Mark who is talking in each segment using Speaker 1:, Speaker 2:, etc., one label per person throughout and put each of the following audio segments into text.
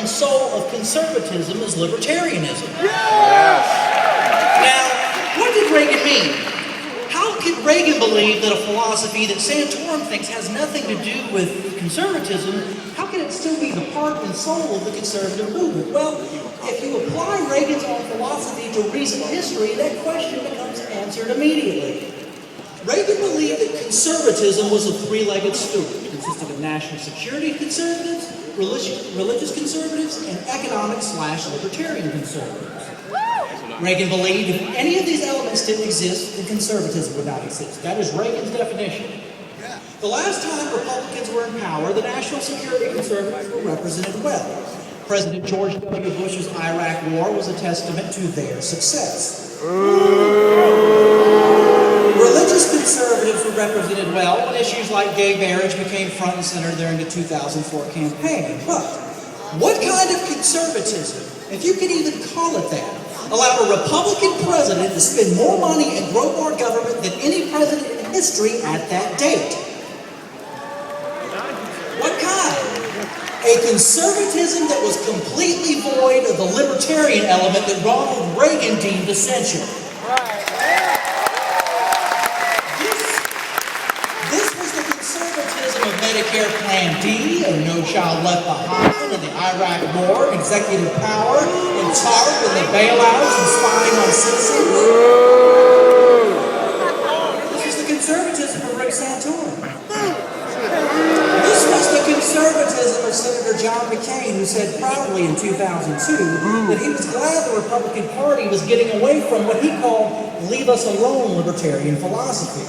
Speaker 1: and soul of conservatism is libertarianism.
Speaker 2: Yes.
Speaker 1: Now, what did Reagan mean? How could Reagan believe that a philosophy that Santorum thinks has nothing to do with conservatism, how can it still be the heart and soul of the conservative movement? Well, if you apply Reagan's own philosophy to recent history, that question becomes answered immediately. Reagan believed that conservatism was a three-legged stool. It consisted of national security conservatives, religious conservatives, and economic/libertarian conservatives. Reagan believed if any of these elements didn't exist, then conservatism would not exist. That is Reagan's definition. The last time Republicans were in power, the national security conservatives were represented well. President George W. Bush's Iraq War was a testament to their success. Religious conservatives were represented well when issues like gay marriage became front and center during the 2004 campaign. But what kind of conservatism, if you could even call it that, allowed a Republican president to spend more money and grow more government than any president in history at that date? What kind? A conservatism that was completely void of the libertarian element that Ronald Reagan deemed essential. This was the conservatism of Medicare Plan D and No Child Left Behind and the Iraq War, executive power, and TARP and the bailouts and spying on citizens. This is the conservatism of Rick Santorum. This was the conservatism of Senator John McCain, who said proudly in 2002 that he was glad the Republican Party was getting away from what he called leave us alone libertarian philosophy.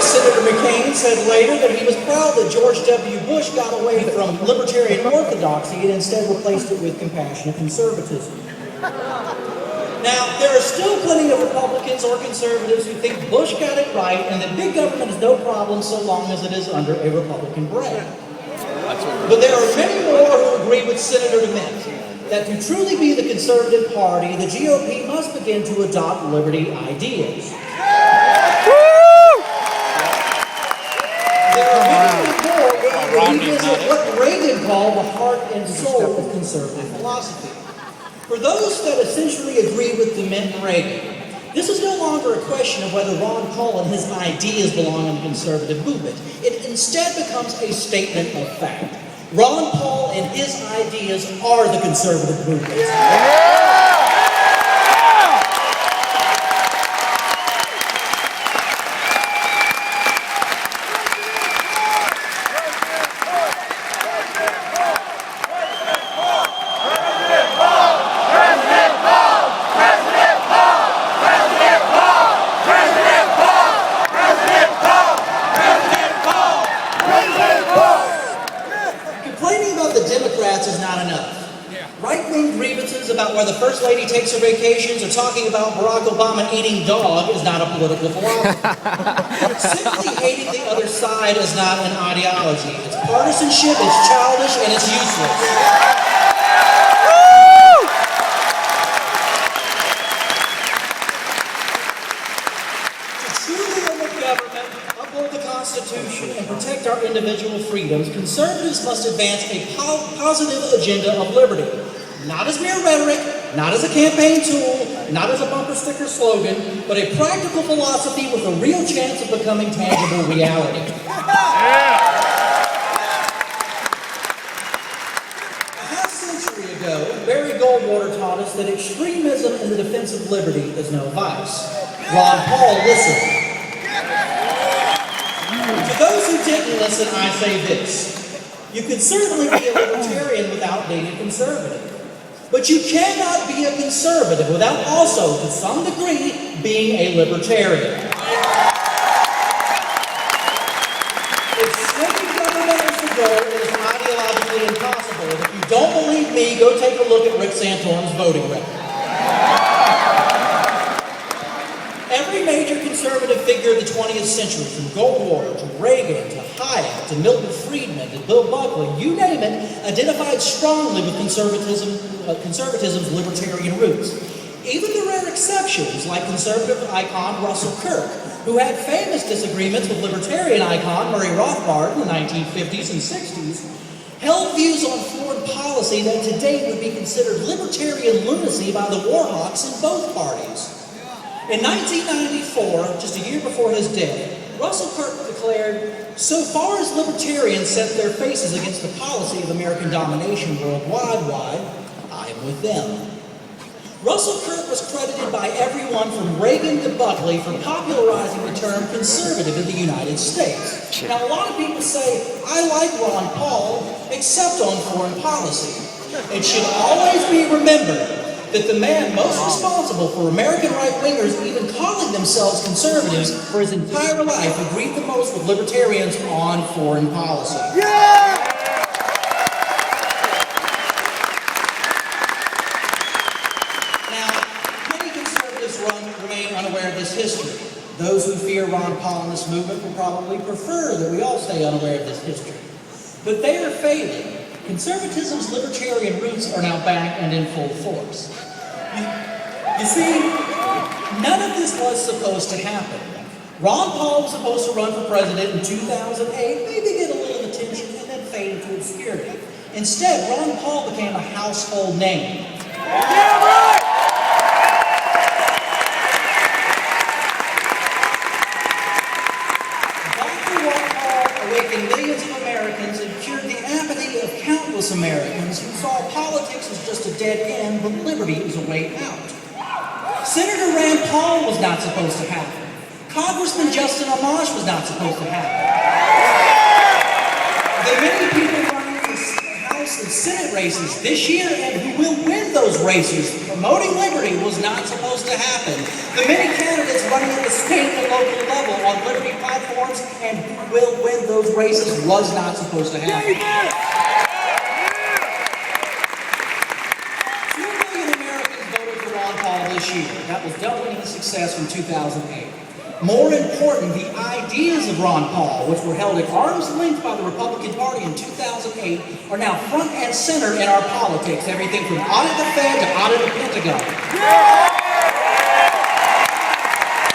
Speaker 1: Senator McCain said later that he was proud that George W. Bush got away from libertarian orthodoxy and instead replaced it with compassionate conservatism. Now, there are still plenty of Republicans or conservatives who think Bush got it right and that big government is no problem so long as it is under a Republican brand. But there are many more who agree with Senator DeMint that to truly be the conservative party, the GOP must begin to adopt liberty ideas. There are many more who revisit what Reagan called the heart and soul of conservative philosophy. For those that essentially agree with DeMint and Reagan, this is no longer a question of whether Ron Paul and his ideas belong in the conservative movement. It instead becomes a statement of fact. Ron Paul and his ideas are the conservative movement. Is not enough. Right-wing grievances about where the First Lady takes her vacations or talking about Barack Obama eating dog is not a political philosophy. Simply hating the other side is not an ideology. It's partisanship, it's childish, and it's useless. To truly limit government, uphold the Constitution, and protect our individual freedoms, conservatives must advance a positive agenda of liberty. Not as mere rhetoric, not as a campaign tool, not as a bumper sticker slogan, but a practical philosophy with a real chance of becoming tangible reality. A half-century ago, Barry Goldwater taught us that extremism in the defense of liberty is no vice. Ron Paul listened. To those who didn't listen, I say this. You can certainly be a libertarian without being a conservative. But you cannot be a conservative without also, to some degree, being a libertarian. If swinging government is the goal, it is ideologically impossible. If you don't believe me, go take a look at Rick Santorum's voting record. Every major conservative figure of the 20th century, from Goldwater to Reagan to Hayek to Milton Friedman to Bill Buckley, you name it, identified strongly with conservatism's libertarian roots. Even the rare exceptions, like conservative icon Russell Kirk, who had famous disagreements with libertarian icon Murray Rothbard in the 1950s and 60s, held views on foreign policy that today would be considered libertarian lunacy by the warhawks in both parties. In 1994, just a year before his death, Russell Kirk declared, "So far as libertarians set their faces against the policy of American domination worldwide, I am with them." Russell Kirk was credited by everyone from Reagan to Buckley for popularizing the term conservative in the United States. Now, a lot of people say, I like Ron Paul, except on foreign policy. It should always be remembered that the man most responsible for American right-wingers even calling themselves conservatives for his entire life agreed the most with libertarians on foreign policy.
Speaker 2: Yeah!
Speaker 1: Remain unaware of this history. Those who fear Ron Paul and this movement will probably prefer that we all stay unaware of this history. But they are failing. Conservatism's libertarian roots are now back and in full force. You see, none of this was supposed to happen. Ron Paul was supposed to run for president in 2008, maybe get a little attention, and then fade into obscurity. Instead, Ron Paul became a household name.
Speaker 2: Yeah, right!
Speaker 1: Awakened millions of Americans and cured the apathy of countless Americans who saw politics as just a dead end, but liberty as a way out. Senator Rand Paul was not supposed to happen. Congressman Justin Amash was not supposed to happen. The many people running for House and Senate races this year and who will win those races promoting liberty was not supposed to happen. The many candidates running at the state and local level on liberty platforms and who will win those races was not supposed to happen. 2 million Americans voted for Ron Paul this year. That was doubling the success from 2008. More important, the ideas of Ron Paul, which were held at arm's length by the Republican Party in 2008, are now front and center in our politics. Everything from audit the Fed to audit the Pentagon.